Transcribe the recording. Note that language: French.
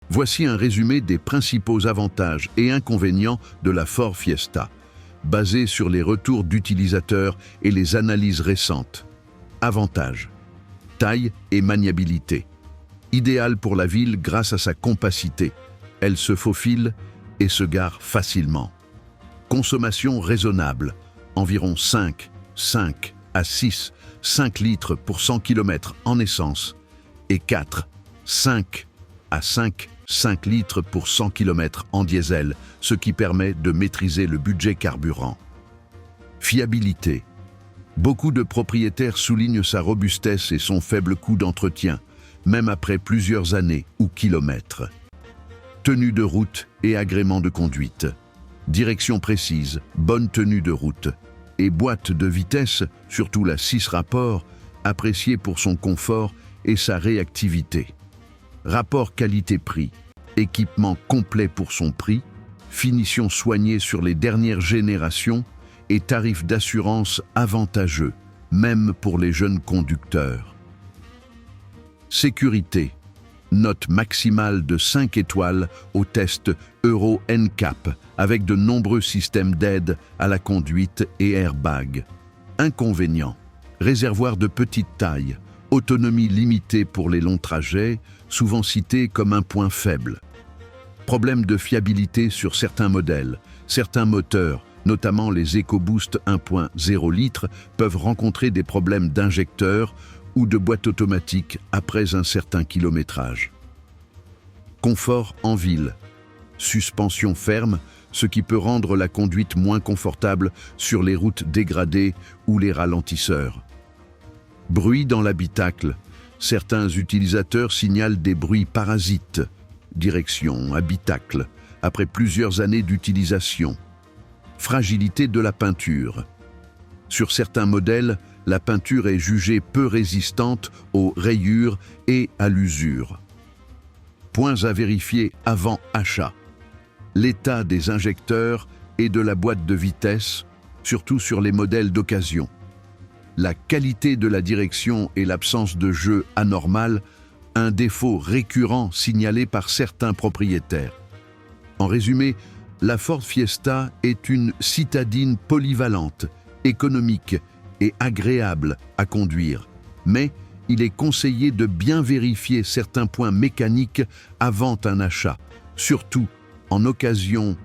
Voici un résumé des principaux avantages et inconvénients de la Ford Fiesta, basé sur les retours d'utilisateurs et les analyses récentes. Avantages: taille et maniabilité. Idéale pour la ville grâce à sa compacité. Elle se faufile et se gare facilement. Consommation raisonnable, environ 5 à 5 litres pour 100 km en essence et 5 à 5 litres pour 100 km en diesel, ce qui permet de maîtriser le budget carburant. Fiabilité. Beaucoup de propriétaires soulignent sa robustesse et son faible coût d'entretien, même après plusieurs années ou kilomètres. Tenue de route et agrément de conduite. Direction précise, bonne tenue de route. Et boîte de vitesse, surtout la 6 rapports, appréciée pour son confort et sa réactivité. Rapport qualité-prix. Équipement complet pour son prix, finition soignée sur les dernières générations et tarifs d'assurance avantageux, même pour les jeunes conducteurs. Sécurité. Note maximale de 5 étoiles au test Euro NCAP avec de nombreux systèmes d'aide à la conduite et airbags. Inconvénients: réservoir de petite taille, autonomie limitée pour les longs trajets, souvent cité comme un point faible. Problème de fiabilité sur certains modèles. Certains moteurs, notamment les EcoBoost 1.0 litres, peuvent rencontrer des problèmes d'injecteurs ou de boîte automatique après un certain kilométrage. Confort en ville. Suspension ferme, ce qui peut rendre la conduite moins confortable sur les routes dégradées ou les ralentisseurs. Bruit dans l'habitacle. Certains utilisateurs signalent des bruits parasites. Direction habitacle, après plusieurs années d'utilisation. Fragilité de la peinture. Sur certains modèles, la peinture est jugée peu résistante aux rayures et à l'usure. Points à vérifier avant achat. L'état des injecteurs et de la boîte de vitesse, surtout sur les modèles d'occasion. La qualité de la direction et l'absence de jeu anormal, un défaut récurrent signalé par certains propriétaires. En résumé, la Ford Fiesta est une citadine polyvalente, économique et agréable à conduire, mais il est conseillé de bien vérifier certains points mécaniques avant un achat, surtout en occasion